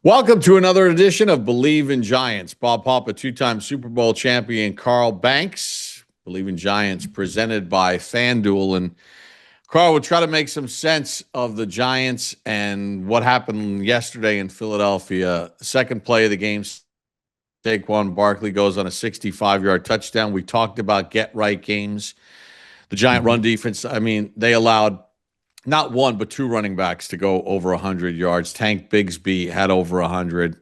Welcome to another edition of Believe in Giants. Bob Papa, two-time Super Bowl champion Carl Banks. Believe in Giants presented by FanDuel. And Carl, will try to make some sense of the Giants and what happened yesterday in Philadelphia. Second play of the game, Saquon Barkley goes on a 65-yard touchdown. We talked about get-right games. The Giant run defense, they allowed not one, but two running backs to go over 100 yards. Tank Bigsby had over 100.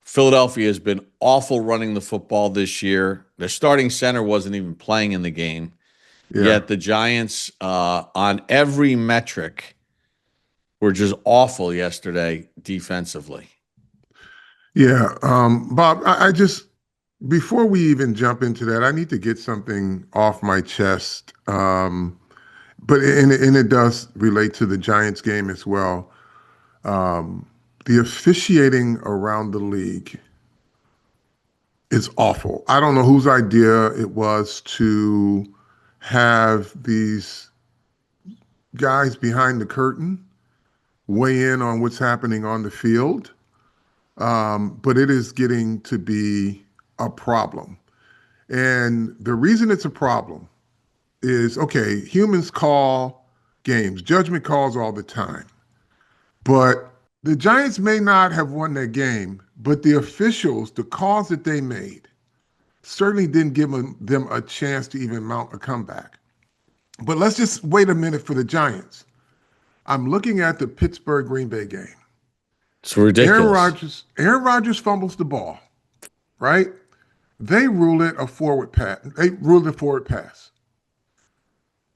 Philadelphia has been awful running the football this year. Their starting center wasn't even playing in the game. Yeah. Yet the Giants, on every metric, were just awful yesterday defensively. Yeah. Bob, I just, before we even jump into that, I need to get something off my chest. But it does relate to the Giants game as well. The officiating around the league is awful. I don't know whose idea it was to have these guys behind the curtain weigh in on what's happening on the field. But it is getting to be a problem. And the reason it's a problem is, okay, humans call games, judgment calls all the time. But the Giants may not have won that game, but the officials, the calls that they made, certainly didn't give them a chance to even mount a comeback. But let's just wait a minute for the Giants. I'm looking at the Pittsburgh-Green Bay game. It's ridiculous. Aaron Rodgers fumbles the ball, right? They rule it a forward pass.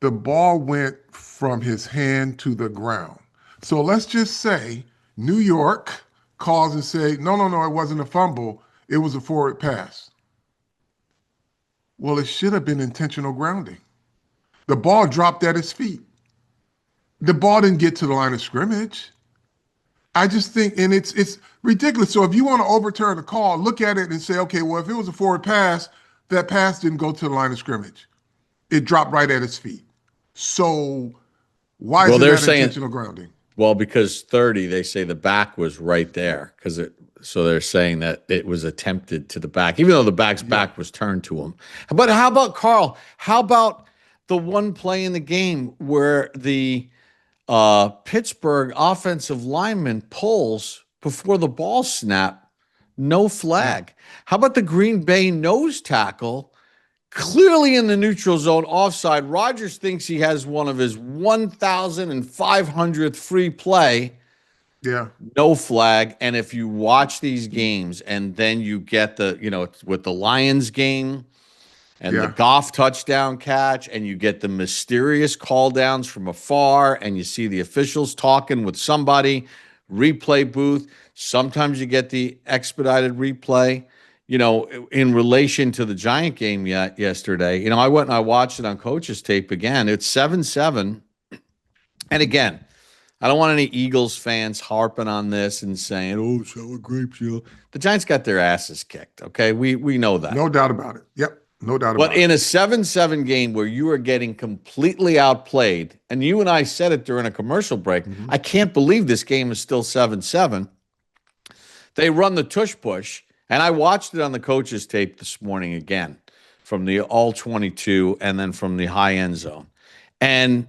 The ball went from his hand to the ground. So let's just say New York calls and say, no, it wasn't a fumble. It was a forward pass. Well, it should have been intentional grounding. The ball dropped at his feet. The ball didn't get to the line of scrimmage. I just think, and it's ridiculous. So if you want to overturn the call, look at it and say, okay, well, if it was a forward pass, that pass didn't go to the line of scrimmage. It dropped right at his feet. So why is it intentional grounding? Well, because 30, they say the back was right there so they're saying that it was attempted to the back, even though the back's back was turned to him. But how about, Carl, how about the one play in the game where the Pittsburgh offensive lineman pulls before the ball snap, no flag? How about the Green Bay nose tackle? Clearly in the neutral zone, offside. Rodgers thinks he has one of his 1,500th free play. Yeah. No flag. And if you watch these games and then you get with the Lions game and the Goff touchdown catch and you get the mysterious call downs from afar and you see the officials talking with somebody, replay booth. Sometimes you get the expedited replay. In relation to the Giant game yesterday, I went and I watched it on Coach's tape again. It's 7-7. And again, I don't want any Eagles fans harping on this and saying, oh, sour grapes. The Giants got their asses kicked, okay? We know that. No doubt about it. Yep, no doubt about it. But in a 7-7 game where you are getting completely outplayed, and you and I said it during a commercial break, I can't believe this game is still 7-7. They run the tush push. And I watched it on the Coach's tape this morning again from the all-22 and then from the high end zone. And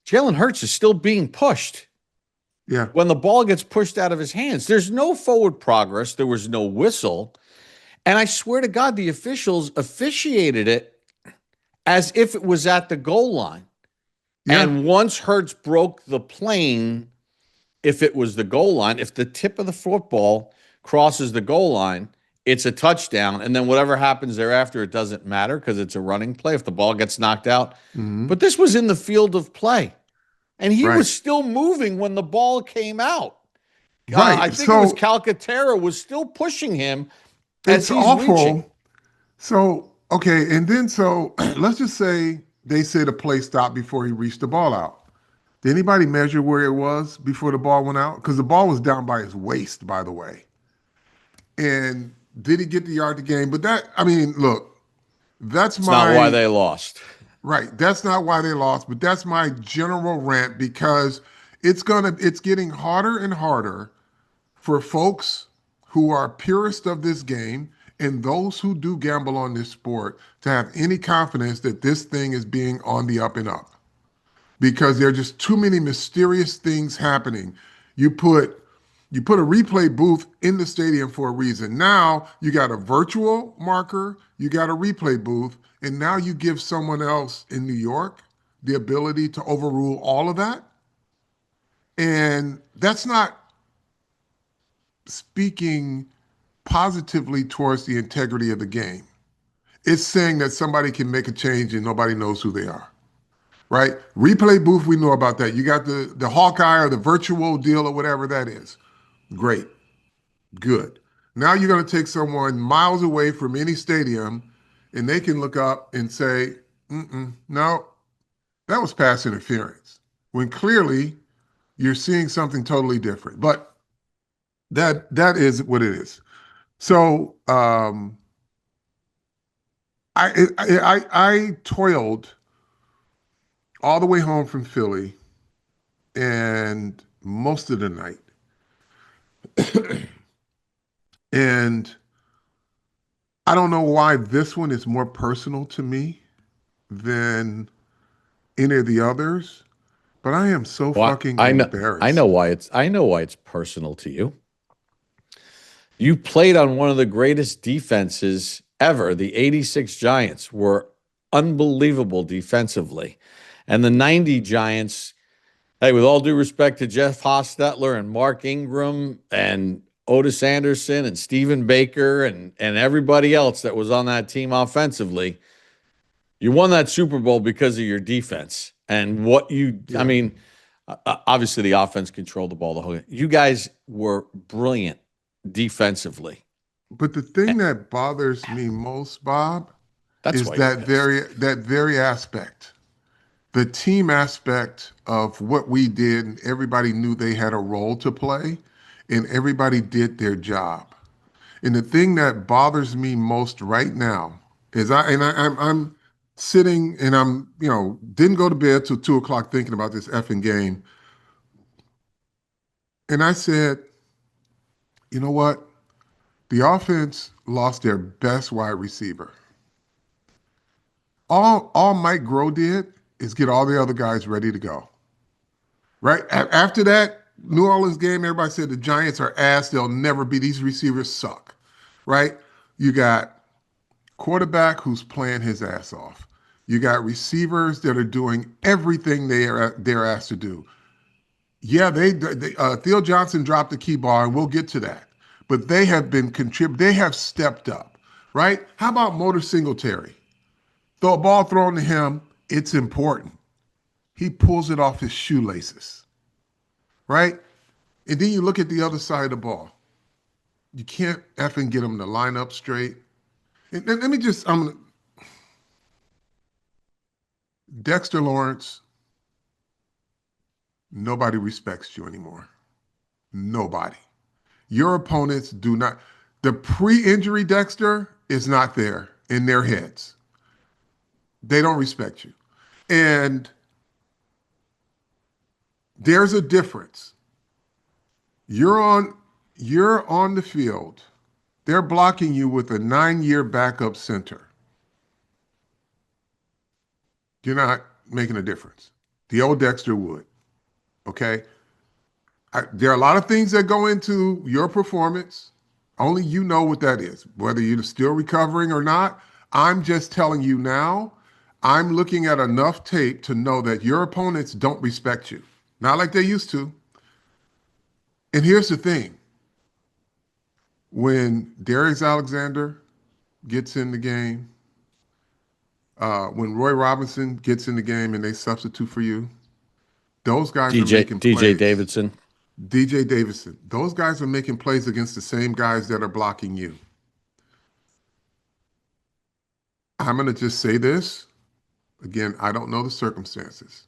Jalen Hurts is still being pushed. Yeah. When the ball gets pushed out of his hands, there's no forward progress. There was no whistle. And I swear to God, the officials officiated it as if it was at the goal line. Yeah. And once Hurts broke the plane, if it was the goal line, if the tip of the football crosses the goal line, it's a touchdown. And then whatever happens thereafter, it doesn't matter because it's a running play if the ball gets knocked out. But this was in the field of play. And he was still moving when the ball came out. Right. I think it was Calcaterra was still pushing him as he's awful. reaching. So, okay, and then let's just say they said a play stopped before he reached the ball out. Did anybody measure where it was before the ball went out? Because the ball was down by his waist, by the way. And did he get the yard to gain? But look, that's not why they lost. Right. That's not why they lost, but that's my general rant because It's getting harder and harder for folks who are purists of this game and those who do gamble on this sport to have any confidence that this thing is being on the up and up, because there are just too many mysterious things happening. You put you put a replay booth in the stadium for a reason. Now you got a virtual marker, you got a replay booth, and now you give someone else in New York the ability to overrule all of that. And that's not speaking positively towards the integrity of the game. It's saying that somebody can make a change and nobody knows who they are, right? Replay booth, we know about that. You got the Hawkeye or the virtual deal or whatever that is. Great, good. Now you're going to take someone miles away from any stadium and they can look up and say, no, that was pass interference. When clearly you're seeing something totally different. But that is what it is. So I toiled all the way home from Philly and most of the night. And I don't know why this one is more personal to me than any of the others, but I am so Well, fucking I know, embarrassed. I know why it's personal to you. You played on one of the greatest defenses ever. The 86 Giants were unbelievable defensively. And the 90 Giants, hey, with all due respect to Jeff Hostetler and Mark Ingram and Otis Anderson and Stephen Baker and everybody else that was on that team offensively, you won that Super Bowl because of your defense. And what you, I Yeah. mean, obviously the offense controlled the ball the whole game. You guys were brilliant defensively. But the thing that bothers me most, Bob, That's is why you're pissed. that very aspect. The team aspect of what we did, and everybody knew they had a role to play, and everybody did their job. And the thing that bothers me most right now is I'm sitting and I'm, didn't go to bed till 2 o'clock thinking about this effing game. And I said, you know what? The offense lost their best wide receiver. All Mike Groh did is get all the other guys ready to go. Right? After that New Orleans game, everybody said the Giants are ass. They'll never be. These receivers suck. Right? You got quarterback who's playing his ass off. You got receivers that are doing everything they're asked to do. Yeah, Theo Johnson dropped the key ball, and we'll get to that. But they have been They have stepped up, right? How about Motor Singletary? Throw a ball thrown to him, it's important. He pulls it off his shoelaces, right? And then you look at the other side of the ball. You can't effing get him to line up straight. And let me just, Dexter Lawrence, nobody respects you anymore. Nobody. Your opponents do not. The pre-injury Dexter is not there in their heads. They don't respect you. And there's a difference. You're on the field. They're blocking you with a 9-year backup center. You're not making a difference. The old Dexter would. Okay? There are a lot of things that go into your performance. Only you know what that is, whether you're still recovering or not. I'm just telling you now, I'm looking at enough tape to know that your opponents don't respect you. Not like they used to. And here's the thing. When Darius Alexander gets in the game, when Roy Robinson gets in the game and they substitute for you, those guys are making DJ plays. Davidson. DJ Davidson, those guys are making plays against the same guys that are blocking you. I'm going to just say this. Again, I don't know the circumstances.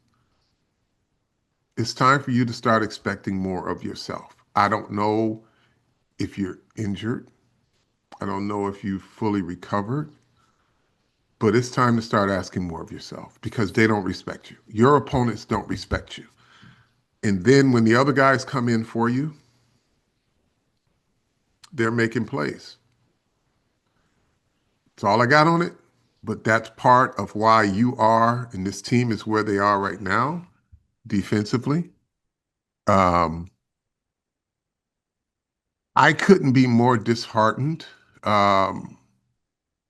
It's time for you to start expecting more of yourself. I don't know if you're injured. I don't know if you fully recovered. But it's time to start asking more of yourself because they don't respect you. Your opponents don't respect you. And then when the other guys come in for you, they're making plays. That's all I got on it. But that's part of why you are, and this team is where they are right now, defensively. Um, I couldn't be more disheartened um,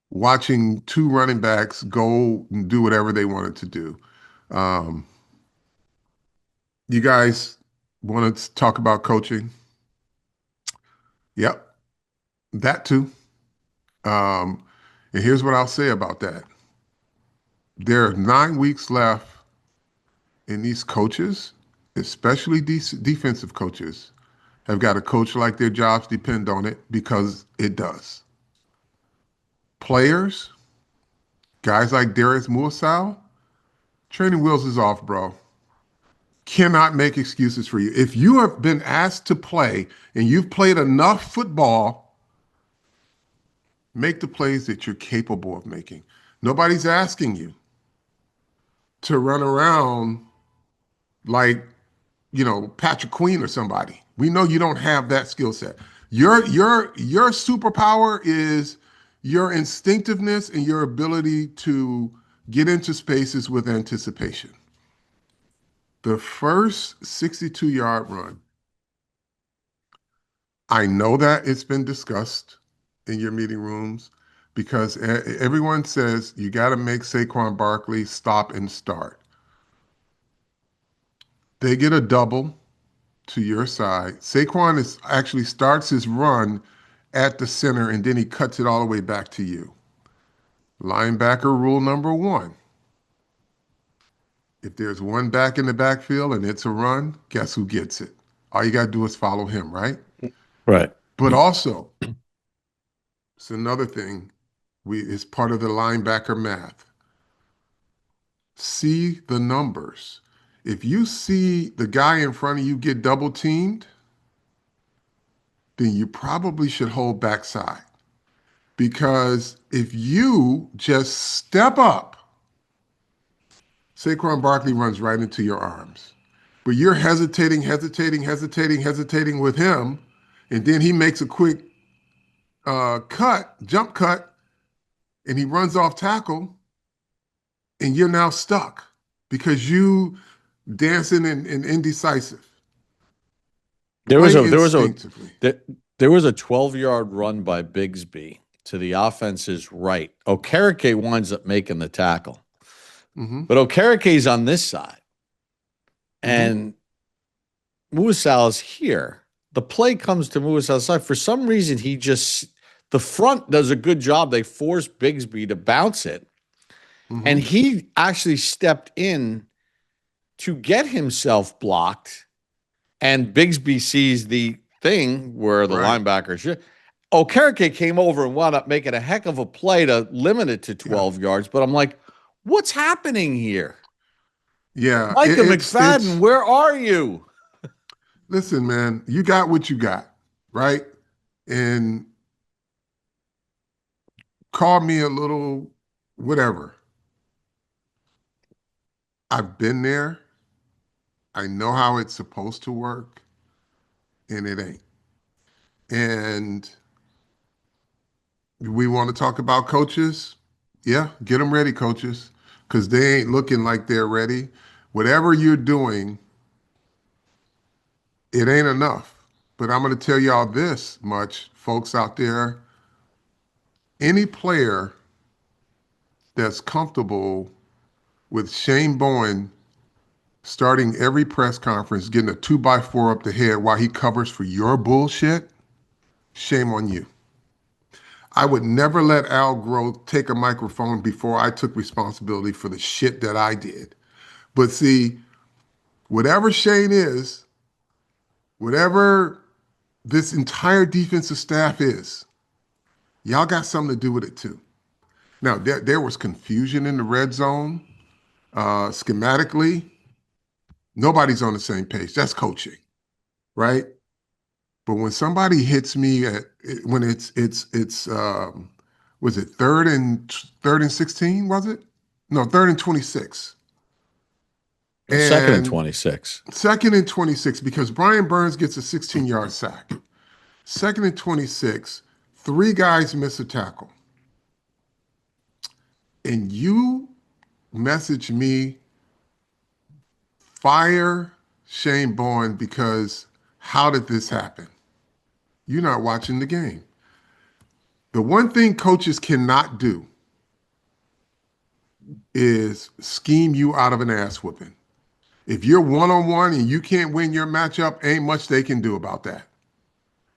watching two running backs go and do whatever they wanted to do. Um, you guys want to talk about coaching? Yep, that too. Um, and here's what I'll say about that. There are 9 weeks left, and these coaches, especially defensive coaches, have got to coach like their jobs depend on it because it does. Players, guys like Darius Muasau, training wheels is off, bro. Cannot make excuses for you. If you have been asked to play and you've played enough football, make the plays that you're capable of making. Nobody's asking you to run around like, Patrick Queen or somebody. We know you don't have that skill set. Your superpower is your instinctiveness and your ability to get into spaces with anticipation. The first 62-yard run, I know that it's been discussed in your meeting rooms because everyone says you got to make Saquon Barkley stop and start. They get a double to your side. Saquon actually starts his run at the center and then he cuts it all the way back to you. Linebacker rule number one. If there's one back in the backfield and it's a run, guess who gets it? All you got to do is follow him, right? Right. But also, it's another thing. It's part of the linebacker math. See the numbers. If you see the guy in front of you get double teamed, then you probably should hold backside. Because if you just step up, Saquon Barkley runs right into your arms. But you're hesitating with him, and then he makes a quick jump cut, and he runs off tackle, and you're now stuck because you dancing and indecisive. There was Play a there was a instinctively. there, there was a 12-yard run by Bigsby to the offense's right. Okereke winds up making the tackle. Mm-hmm. But Okereke's on this side. Mm-hmm. And Muasal's here. The play comes to Muasal's side. For some reason, the front does a good job. They force Bigsby to bounce it. And Mm-hmm. he actually stepped in to get himself blocked. And Bigsby sees the thing where the Right. linebacker should. Okereke came over and wound up making a heck of a play to limit it to Yeah. 12 yards. But I'm like, what's happening here? Yeah. Micah McFadden, It's where are you? listen, man, you got what you got, right? And call me a little whatever. I've been there. I know how it's supposed to work, and it ain't. And we want to talk about coaches. Yeah, get them ready, coaches, because they ain't looking like they're ready. Whatever you're doing, it ain't enough. But I'm going to tell y'all this much, folks out there. Any player that's comfortable with Shane Bowen starting every press conference, getting a 2x4 up the head while he covers for your bullshit, shame on you. I would never let Al Groth take a microphone before I took responsibility for the shit that I did. But see, whatever Shane is, whatever this entire defensive staff is, y'all got something to do with it too. Now, there was confusion in the red zone. Schematically, nobody's on the same page. That's coaching, right? But when somebody hits me when it's was it third and 16, was it? No, third and 26. Second and And 26. second and 26, because Brian Burns gets a 16-yard sack. Second and 26, three guys miss a tackle. And you message me, fire Shane Bourne, because how did this happen? You're not watching the game. The one thing coaches cannot do is scheme you out of an ass whooping. If you're one-on-one and you can't win your matchup, ain't much they can do about that.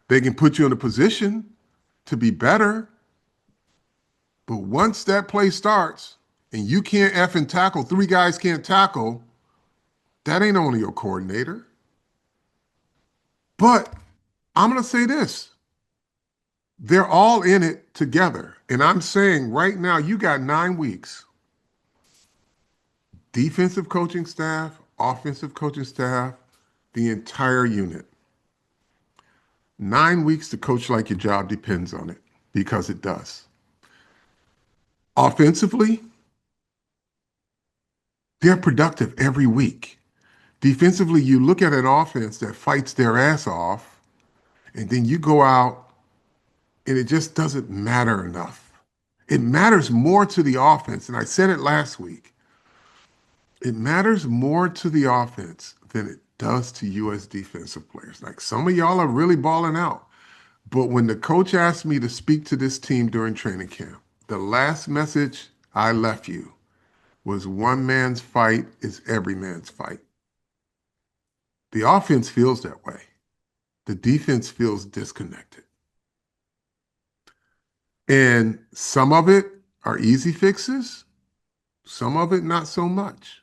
They can put you in a position to be better, but once that play starts and you can't effing tackle, three guys can't tackle, that ain't only your coordinator. But I'm going to say this. They're all in it together. And I'm saying right now, you got 9 weeks. Defensive coaching staff, offensive coaching staff, the entire unit. 9 weeks to coach like your job depends on it, because it does. Offensively, they're productive every week. Defensively, you look at an offense that fights their ass off, and then you go out and it just doesn't matter enough. It matters more to the offense, and I said it last week. It matters more to the offense than it does to U.S. defensive players. Like, some of y'all are really balling out. But when the coach asked me to speak to this team during training camp, the last message I left you was, one man's fight is every man's fight. The offense feels that way. The defense feels disconnected. And some of it are easy fixes, some of it not so much.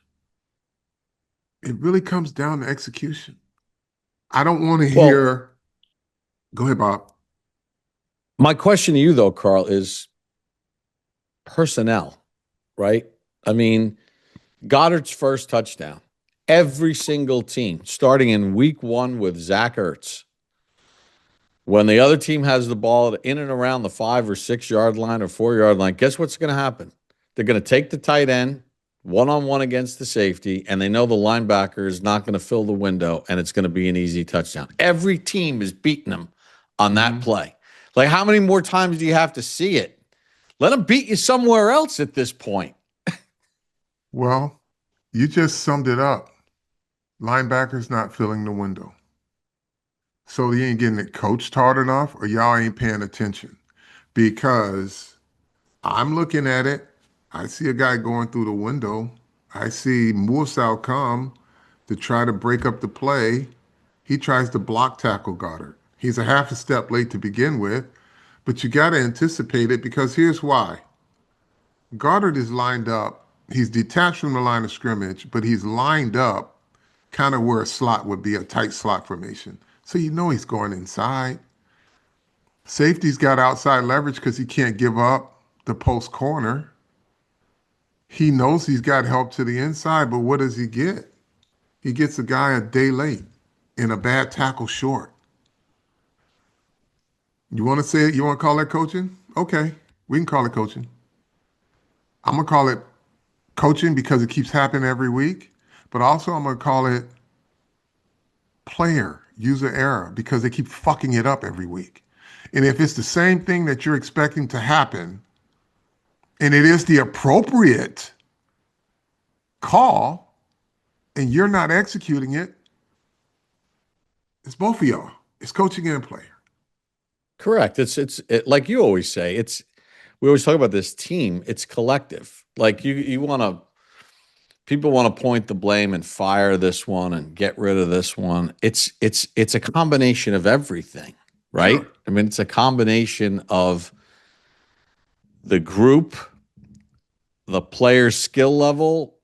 It really comes down to execution. I don't want to hear. Go ahead, Bob. My question to you, though, Carl, is personnel, right? I mean, Goddard's first touchdown. Every single team, starting in week 1 with Zach Ertz, when the other team has the ball in and around the 5 or 6 yard line or 4 yard line, guess what's going to happen? They're going to take the tight end one-on-one against the safety, and they know the linebacker is not going to fill the window, and it's going to be an easy touchdown. Every team is beating them on that play. Like, how many more times do you have to see it? Let them beat you somewhere else at this point. Well, you just summed it up. Linebackers not filling the window. So you ain't getting it coached hard enough, or y'all ain't paying attention. Because I'm looking at it, I see a guy going through the window. I see Mursal come to try to break up the play. He tries to block tackle Goddard. He's a half a step late to begin with, but you got to anticipate it, because here's why. Goddard is lined up. He's detached from the line of scrimmage, but he's lined up kind of where a slot would be, a tight slot formation. So you know he's going inside. Safety's got outside leverage because he can't give up the post corner. He knows he's got help to the inside, but what does he get? He gets a guy a day late and a bad tackle short. You want to say it? You want to call that coaching? Okay, we can call it coaching. I'm going to call it coaching because it keeps happening every week, but also I'm going to call it player user error because they keep fucking it up every week. And if it's the same thing that you're expecting to happen, and it is the appropriate call, and you're not executing it, it's both of y'all. It's coaching and player. Correct. It's like you always say, we always talk about this team, it's collective. Like you want to, people want to point the blame and fire this one and get rid of this one. It's a combination of everything, right? Sure. I mean, it's a combination of the group, the player's skill level,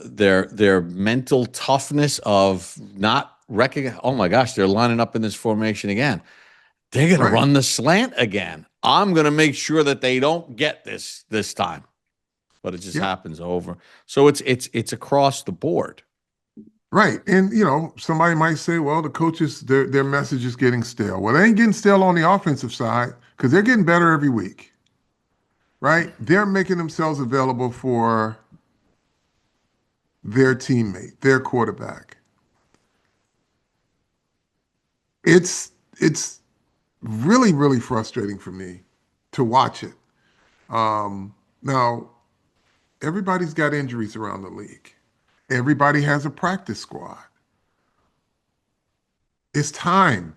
their mental toughness of not recognizing, oh my gosh, they're lining up in this formation again. They're going to run the slant again. I'm going to make sure that they don't get this time. But it just happens over. So it's across the board. Right. And, somebody might say, well, the coaches, their message is getting stale. Well, they ain't getting stale on the offensive side because they're getting better every week. Right? They're making themselves available for their teammate, their quarterback. It's really, really frustrating for me to watch it. Now, everybody's got injuries around the league. Everybody has a practice squad. It's time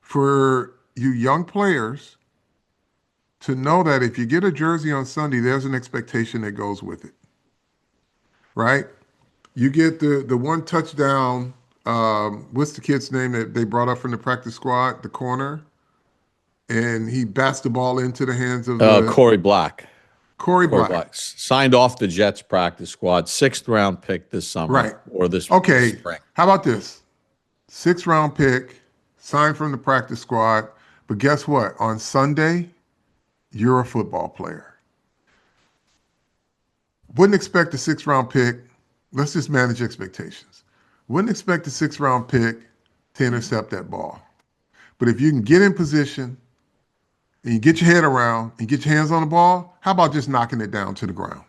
for you young players to know that if you get a jersey on Sunday, there's an expectation that goes with it, right? You get the one touchdown. What's the kid's name that they brought up from the practice squad? The corner, and he bats the ball into the hands of Corey Black. Corey Black. Signed off the Jets practice squad, 6th round pick this summer, Right. or this Okay. spring. How about this? 6th round pick, signed from the practice squad. But guess what? On Sunday, you're a football player. Wouldn't expect a 6th round pick. Let's just manage expectations. Wouldn't expect a 6th round pick to intercept that ball. But if you can get in position and you get your head around and get your hands on the ball, how about just knocking it down to the ground?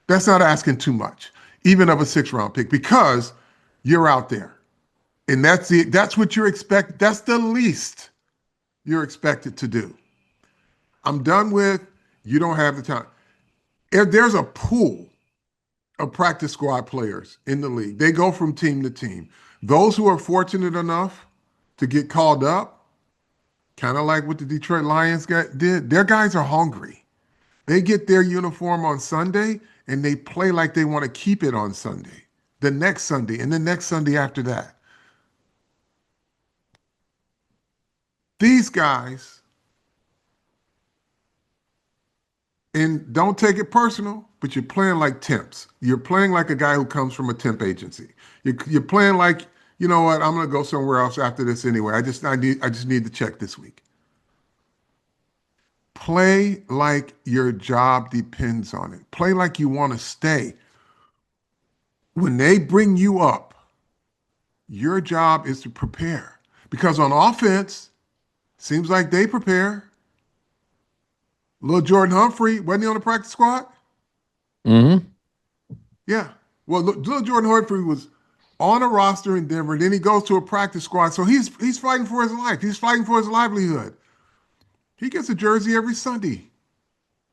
That's not asking too much, even of a 6th round pick, because you're out there. And that's it. That's what you're expected. That's the least you're expected to do. I'm done with you don't have the time. If there's a pool of practice squad players in the league, they go from team to team. Those who are fortunate enough to get called up, kind of like what the Detroit Lions did, their guys are hungry. They get their uniform on Sunday and they play like they want to keep it on Sunday, the next Sunday, and the next Sunday after that. These guys, and don't take it personal, but you're playing like temps. You're playing like a guy who comes from a temp agency. You're playing like, you know what, I'm going to go somewhere else after this anyway. I just need to check this week. Play like your job depends on it. Play like you want to stay. When they bring you up, your job is to prepare. Because on offense, seems like they prepare. Little Jordan Humphrey, wasn't he on the practice squad? Mm-hmm. Yeah. Well, little Jordan Humphrey was on a roster in Denver. Then he goes to a practice squad. So he's fighting for his life. He's fighting for his livelihood. He gets a jersey every Sunday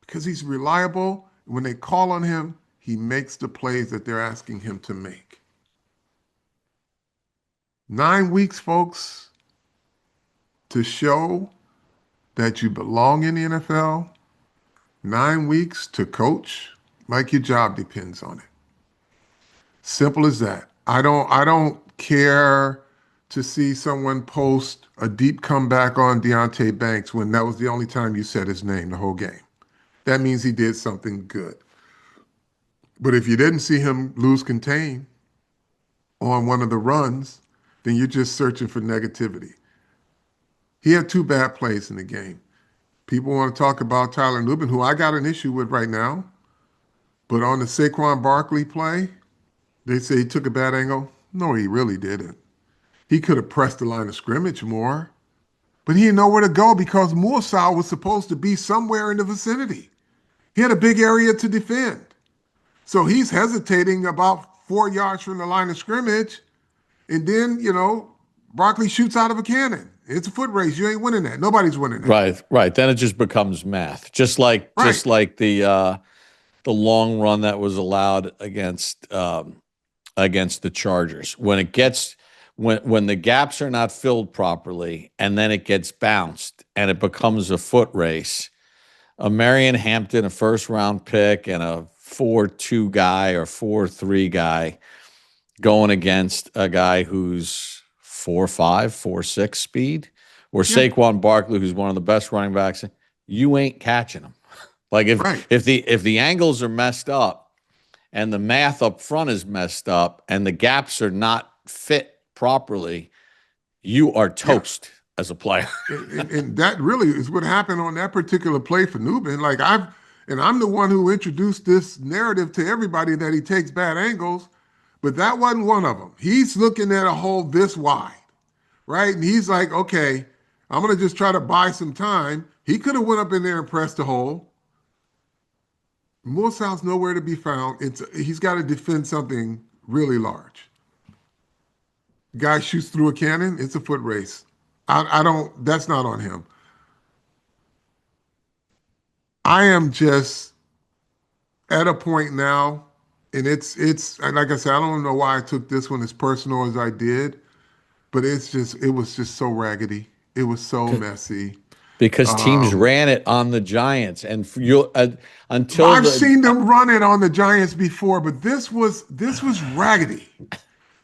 because he's reliable. When they call on him, he makes the plays that they're asking him to make. 9 weeks, folks, to show that you belong in the NFL. 9 weeks to coach like your job depends on it. Simple as that. I don't care to see someone post a deep comeback on Deonte Banks when that was the only time you said his name the whole game. That means he did something good. But if you didn't see him lose contain on one of the runs, then you're just searching for negativity. He had 2 bad plays in the game. People want to talk about Tyler Nubin, who I got an issue with right now. But on the Saquon Barkley play, they say he took a bad angle. No, he really didn't. He could have pressed the line of scrimmage more, but he didn't know where to go because Moorsau was supposed to be somewhere in the vicinity. He had a big area to defend. So he's hesitating about 4 yards from the line of scrimmage. And then, Barkley shoots out of a cannon. It's a foot race. You ain't winning that. Nobody's winning that. Right. Then it just becomes math. Just like the long run that was allowed against the Chargers. When the gaps are not filled properly and then it gets bounced and it becomes a foot race, a Marion Hampton, a 1st round pick, and a 4-2 guy or 4-3 guy going against a guy who's 4-5, 4-6 speed, or Saquon Barkley, who's one of the best running backs, you ain't catching him. Like if the angles are messed up and the math up front is messed up and the gaps are not fit properly, you are toast as a player. and that really is what happened on that particular play for Nubin. I'm the one who introduced this narrative to everybody that he takes bad angles, but that wasn't one of them. He's looking at a hole this wide, right? And he's like, okay, I'm going to just try to buy some time. He could have went up in there and pressed the hole. Millsouth's nowhere to be found. He's got to defend something really large. Guy shoots through a cannon. It's a foot race. I don't. That's not on him. I am just at a point now, and it's like I said. I don't know why I took this one as personal as I did, but it was just so raggedy. It was so messy. because teams Um, ran it on the Giants, and you until I've the seen them run it on the Giants before, but this was raggedy.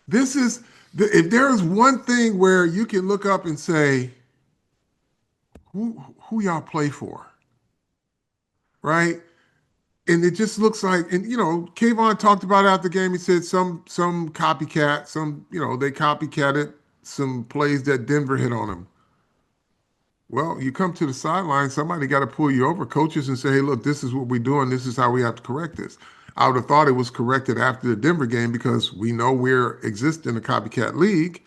This is if there is one thing where you can look up and say, who y'all play for, right? And it just looks like, and Kayvon talked about it after the game. He said some copycat, they copycatted some plays that Denver hit on them. Well, you come to the sideline, somebody got to pull you over, coaches, and say, hey, look, this is what we're doing. This is how we have to correct this. I would have thought it was corrected after the Denver game because we know we're exist in a copycat league.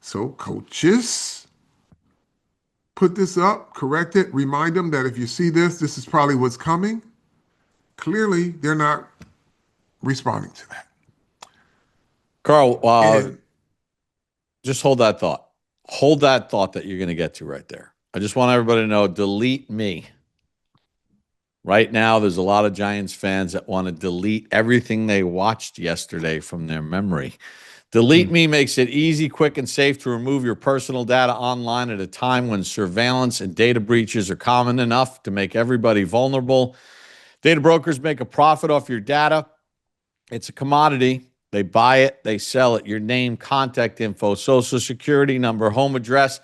So coaches, put this up, correct it, remind them that if you see this, this is probably what's coming. Clearly, they're not responding to that. Carl, And just hold that thought. Hold that thought that you're going to get to right there. I just want everybody to know, delete me. Right now, there's a lot of Giants fans that want to delete everything they watched yesterday from their memory. Delete Me makes it easy, quick, and safe to remove your personal data online at a time when surveillance and data breaches are common enough to make everybody vulnerable. Data brokers make a profit off your data. It's a commodity. They buy it, they sell it. Your name, contact info, social security number, home address,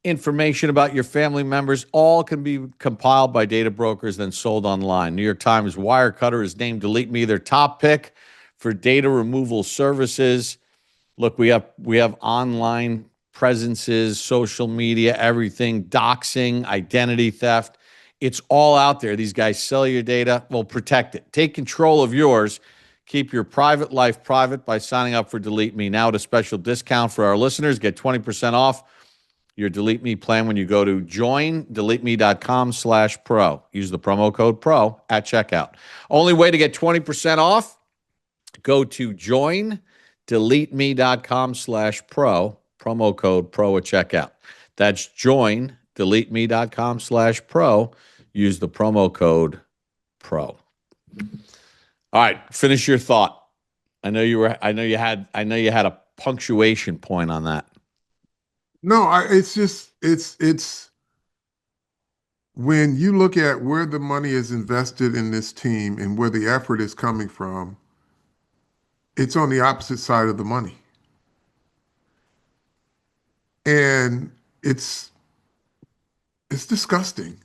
information about your family members, all can be compiled by data brokers, then sold online. New York Times Wirecutter is named Delete Me their top pick for data removal services. Look, we have online presences, social media, everything, doxing, identity theft. It's all out there. These guys sell your data. Well, protect it. Take control of yours. Keep your private life private by signing up for Delete Me now at a special discount for our listeners. Get 20% off your Delete Me plan when you go to joindeleteme.com/pro. Use the promo code PRO at checkout. Only way to get 20% off, go to joindeleteme.com/pro, promo code PRO at checkout. That's joindeleteme.com/pro. Use the promo code PRO. All right, finish your thought. I know you had a punctuation point on that. no, it's when you look at where the money is invested in this team and where the effort is coming from, it's on the opposite side of the money. And it's disgusting.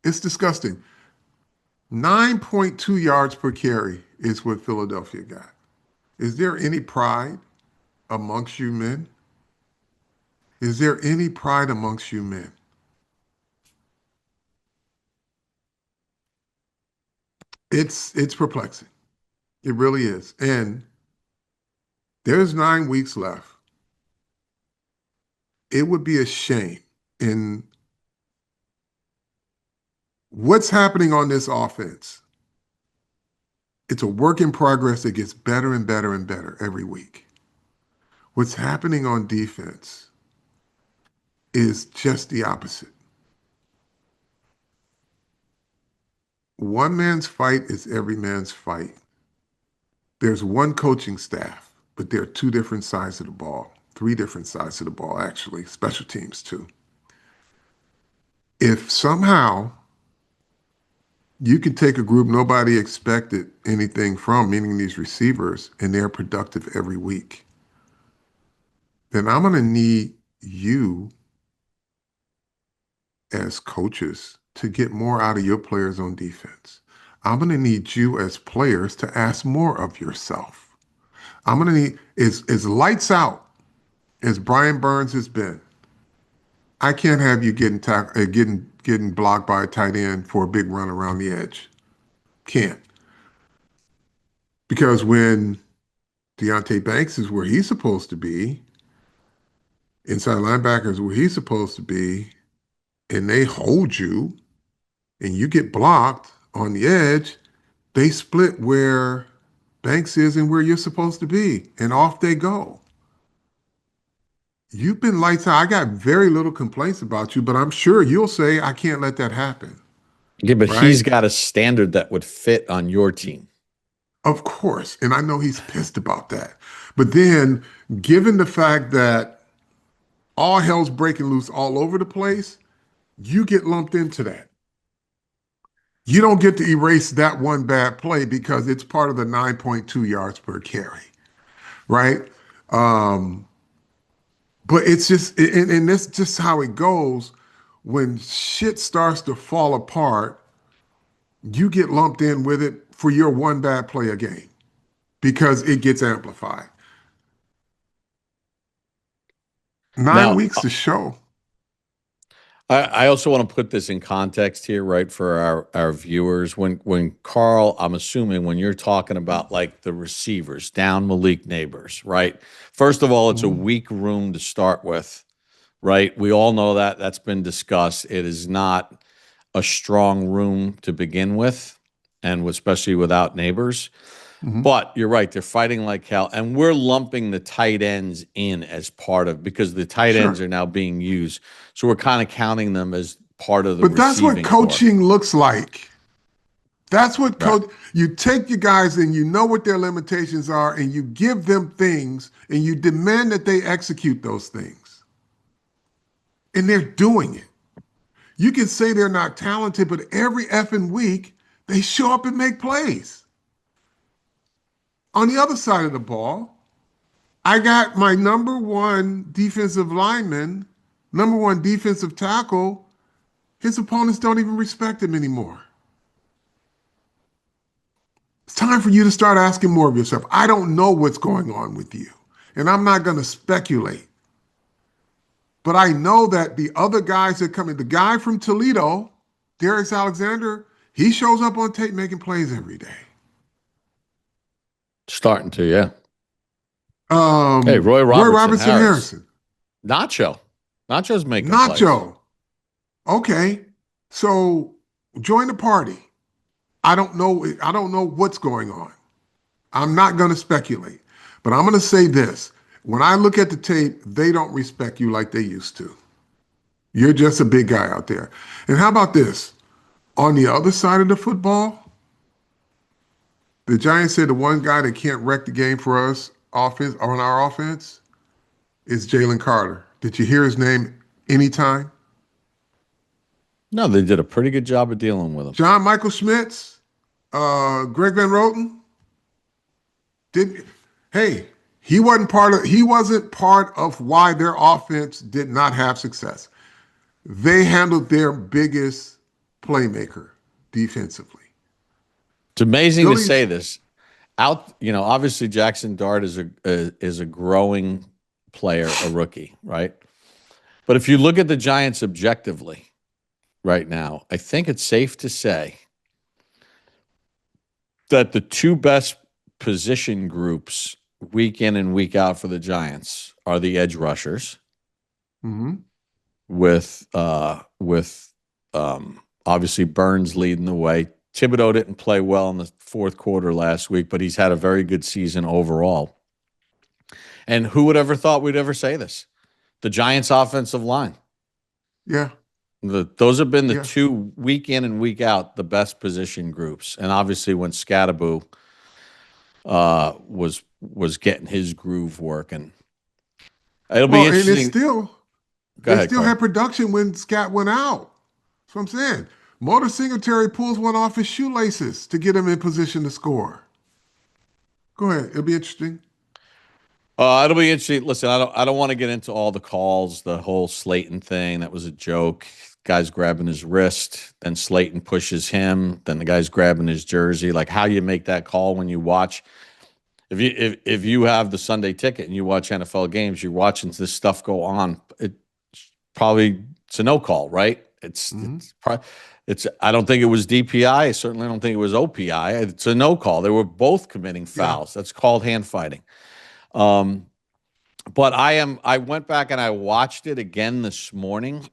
It's disgusting. 9.2 yards per carry is what Philadelphia got. Is there any pride amongst you men? Is there any pride amongst you men? It's perplexing. It really is. And there's 9 weeks left. It would be a shame in what's happening on this offense. It's a work in progress that gets better and better and better every week. What's happening on defense is just the opposite. One man's fight is every man's fight. There's one coaching staff, but there are two different sides of the ball, three different sides of the ball, actually, special teams too. If somehow you can take a group nobody expected anything from, meaning these receivers, and they're productive every week, then I'm going to need you as coaches to get more out of your players on defense. I'm going to need you as players to ask more of yourself. I'm going to need, as lights out as Brian Burns has been, I can't have you getting blocked by a tight end for a big run around the edge. Can't. Because when Deonte Banks is where he's supposed to be, inside linebackers where he's supposed to be, and they hold you and you get blocked on the edge, They split where Banks is and where you're supposed to be, and off they go. You've been lights out. I got very little complaints about you, but I'm sure you'll say I can't let that happen, Yeah, but he's right? got a standard that would fit on your team. Of course, and I know he's pissed about that. But then, given the fact that all hell's breaking loose all over the place, you get lumped into that. You don't get to erase that one bad play because it's part of the 9.2 yards per carry, right? Um, but it's just, and that's just how it goes. When shit starts to fall apart, you get lumped in with it for your one bad play a game because it gets amplified. 9 Now, weeks to show. I also want to put this in context here, right, for our viewers. When Carl, I'm assuming when you're talking about like the receivers down Malik Neighbors, right? First of all, it's a Mhm. weak room to start with, right? We all know that that's been discussed. It is not a strong room to begin with, and especially without Neighbors. Mhm. But you're right, they're fighting like hell. And we're lumping the tight ends in as part of because the tight ends Sure. are now being used. So we're kind of counting them as part of the But that's what receiving core. coaching looks like. That's what Right. coach, you take your guys and you know what their limitations are and you give them things and you demand that they execute those things. And they're doing it. You can say they're not talented, but every effing week they show up and make plays. On the other side of the ball, I got my number one defensive lineman, number one defensive tackle. His opponents don't even respect him anymore. It's time for you to start asking more of yourself. I don't know what's going on with you, and I'm not going to speculate. But I know that the other guys that come in, the guy from Toledo, Darius Alexander, he shows up on tape making plays every day. Starting to, yeah. Hey, Roy Roy Robertson Robertson Harris. Harrison, Nacho. Nacho's making plays. Nacho. Okay, so join the party. I don't know. I don't know what's going on. I'm not going to speculate, but I'm going to say this. When I look at the tape, they don't respect you like they used to. You're just a big guy out there. And how about this? On the other side of the football, the Giants said the one guy that can't wreck the game for us offense on our offense is Jalen Carter. Did you hear his name anytime? No, they did a pretty good job of dealing with him. John Michael Schmitz, Greg Van Roten, didn't. Hey, he wasn't part of why their offense did not have success. They handled their biggest playmaker defensively. It's amazing to say Phillies, this. Obviously Jackson Dart is a growing player, a rookie, right? But if you look at the Giants objectively right now, I think it's safe to say that the two best position groups week in and week out for the Giants are the edge rushers mhm. with obviously Burns leading the way. Thibodeau didn't play well in the fourth quarter last week, but he's had a very good season overall. And who would ever thought we'd ever say this? The Giants' offensive line. Yeah, Those have been the yeah. two week in and week out the best position groups. And obviously, when Skattebo was getting his groove working, it'll be Well, and it's interesting. still Go they ahead, still Carl. had production when Scott went out. That's what I'm saying. Motor Singletary pulls one off his shoelaces to get him in position to score. Go ahead. It'll be interesting. It'll be interesting. Listen, I don't want to get into all the calls, the whole Slayton thing. That was a joke. Guy's grabbing his wrist, then Slayton pushes him, then the guy's grabbing his jersey. Like how you make that call when you watch. If you have the Sunday ticket and you watch NFL games, you're watching this stuff go on. It's a no call, right? Hmm. It's I don't think it was DPI. I certainly don't think it was OPI. It's a no call. They were both committing Yeah. fouls. That's called hand fighting. Um, but I went back and I watched it again this morning.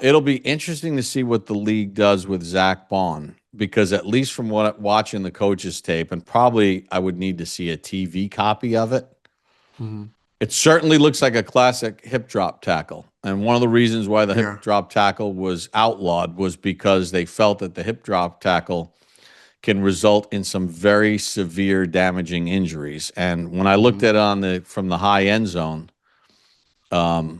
It'll be interesting to see what the league does with Zach Bond, because at least from what watching the coaches tape, and probably I would need to see a TV copy of it. Mhm. It certainly looks like a classic hip drop tackle. And one of the reasons why the Yeah. hip drop tackle was outlawed was because they felt that the hip drop tackle can result in some very severe damaging injuries. And when I looked Mhm. at it from the high end zone, because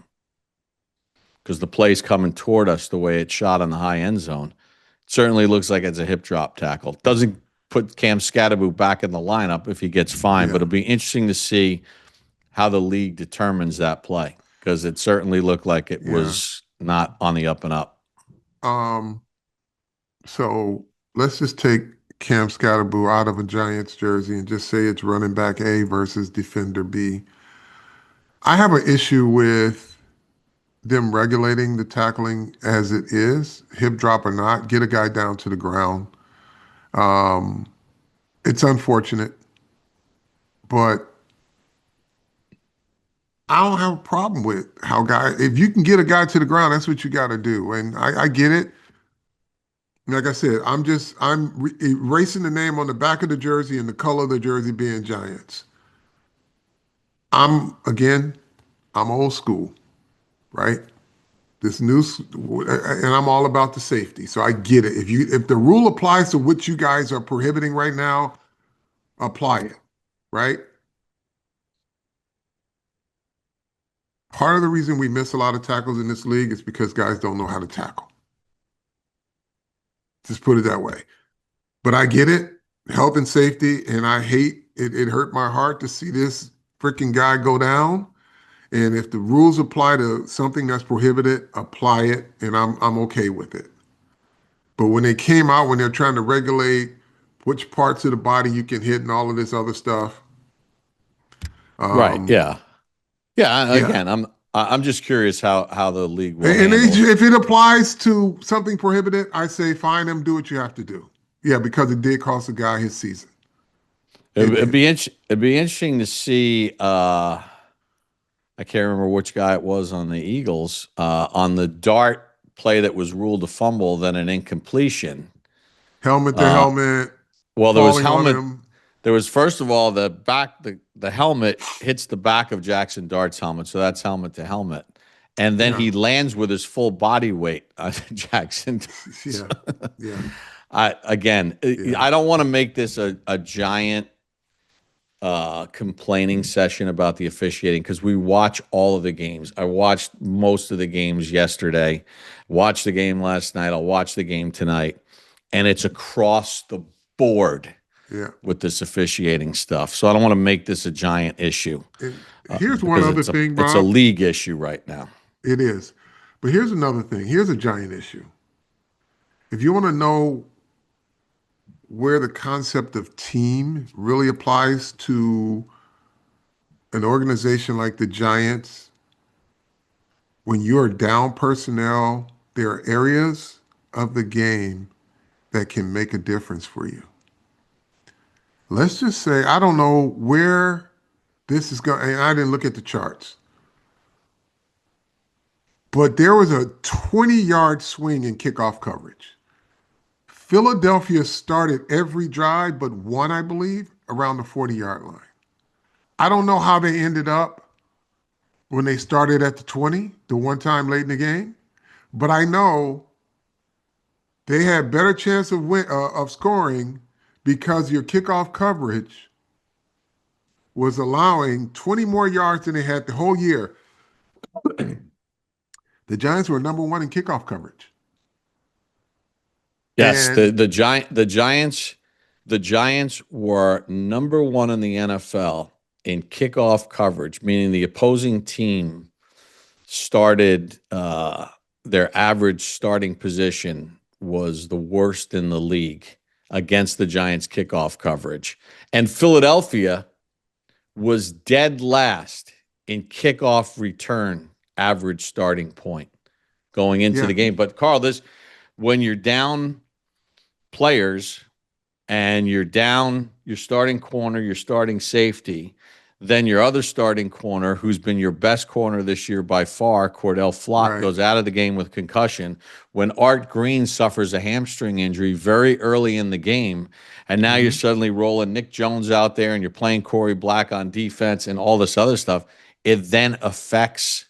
the play's coming toward us the way it's shot on the high end zone, it certainly looks like it's a hip drop tackle. Doesn't put Cam Skattebo back in the lineup if he gets fined, but Yeah. it'll be interesting to see how the league determines that play, because it certainly looked like it Yeah. was not on the up and up. Um, so let's just take Cam Skattebo out of a Giants jersey and just say it's running back A versus defender B. I have an issue with them regulating the tackling as it is, hip drop or not, get a guy down to the ground. Um, it's unfortunate, but I don't have a problem with how if you can get a guy to the ground, that's what you got to do. And I get it. Like I said, I'm erasing the name on the back of the jersey and the color of the jersey being Giants. Again, I'm old school, right? This and I'm all about the safety. So I get it. If the rule applies to what you guys are prohibiting right now, apply it, right? Part of the reason we miss a lot of tackles in this league is because guys don't know how to tackle. Just put it that way. But I get it, health and safety, and I hate it. It hurt my heart to see this freaking guy go down. And if the rules apply to something that's prohibited, apply it, and I'm okay with it. But when they came out, when they're trying to regulate which parts of the body you can hit and all of this other stuff, Right. um, Yeah. Yeah. yeah. Again, I'm just curious how the league will And handle it. if it applies to something prohibited, I say fine them, do what you have to do. Yeah, because it did cost a guy his season. It did. It'd be interesting to see. I can't remember which guy it was on the Eagles on the dart play that was ruled a fumble, then an incompletion. Helmet to Uh, helmet, well, there was falling on helmet. him. There was, first of all, the helmet hits the back of Jackson Dart's helmet, so that's helmet to helmet. And then Yeah, he lands with his full body weight on Jackson Dart. yeah, yeah, I don't want to make this a giant complaining session about the officiating, because we watch all of the games. I watched most of the games yesterday, watched the game last night, I'll watch the game tonight, and it's across the board yeah. with this officiating stuff. So I don't want to make this a giant issue, And here's one because other thing, it's a Bob. league issue right now. It is. But here's another thing. Here's a giant issue. If you want to know where the concept of team really applies to an organization like the Giants, when you're down personnel, there are areas of the game that can make a difference for you. Let's just say, I don't know where this is going, and I didn't look at the charts, but there was a 20-yard swing in kickoff coverage. Philadelphia started every drive but one, I believe, around the 40-yard line. I don't know how they ended up when they started at the 20, the one time late in the game, but I know they had better chance of scoring because your kickoff coverage was allowing 20 more yards than they had the whole year. The Giants were number one in kickoff coverage. Yes, And the Giants were number one in the NFL in kickoff coverage, meaning the opposing team started their average starting position was the worst in the league against the Giants kickoff coverage. And Philadelphia was dead last in kickoff return average starting point going into yeah, the game. But Carl, this when you're down players and you're down your starting corner, your starting safety, Then your other starting corner, who's been your best corner this year by far, Cordell Flott, goes out of the game with concussion. When Art Green suffers a hamstring injury very early in the game, and now you're suddenly rolling Nick Jones out there and you're playing Corey Black on defense and all this other stuff, it then affects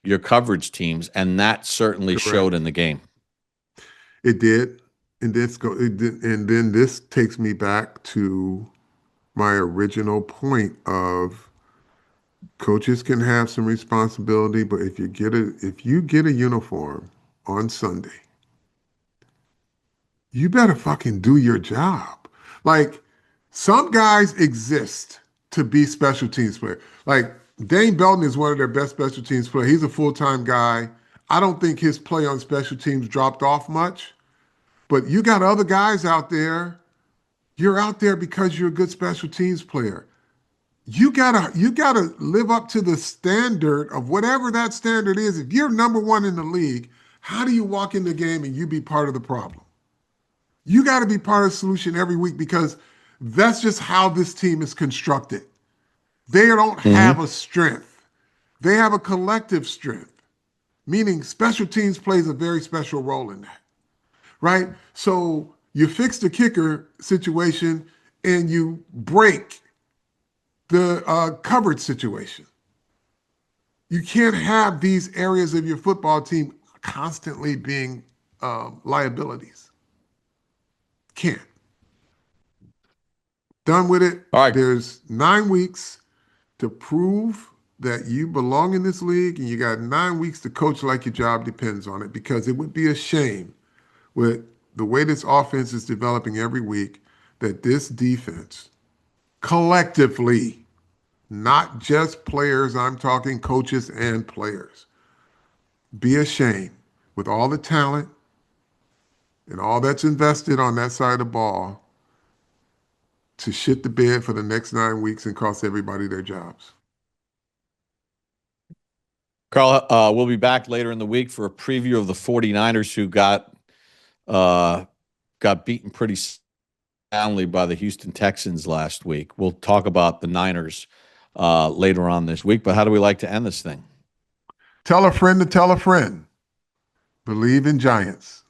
your coverage teams, and that certainly showed in the game. It did. And then this takes me back to my original point of coaches can have some responsibility, but if you get a uniform on Sunday, you better fucking do your job. Like, some guys exist to be special teams players. Like, Dane Belton is one of their best special teams players. He's a full-time guy. I don't think his play on special teams dropped off much, but you got other guys out there. You're out there because you're a good special teams player. You gotta live up to the standard of whatever that standard is. If you're number one in the league, how do you walk in the game and you be part of the problem? You got to be part of the solution every week, because that's just how this team is constructed. They don't have a strength. They have a collective strength, meaning special teams plays a very special role in that, right? So you fix the kicker situation and you break the coverage situation. You can't have these areas of your football team constantly being liabilities. Can't. Done with it. All right. There's 9 weeks to prove that you belong in this league, and you got 9 weeks to coach like your job depends on it, because it would be a shame with the way this offense is developing every week that this defense collectively, not just players, I'm talking coaches and players, be a shame with all the talent and all that's invested on that side of the ball to shit the bed for the next 9 weeks and cost everybody their jobs. Carl, we'll be back later in the week for a preview of the 49ers, who got beaten pretty soundly by the Houston Texans last week. We'll talk about the Niners later on this week, but how do we like to end this thing? Tell a friend to tell a friend. Believe in Giants.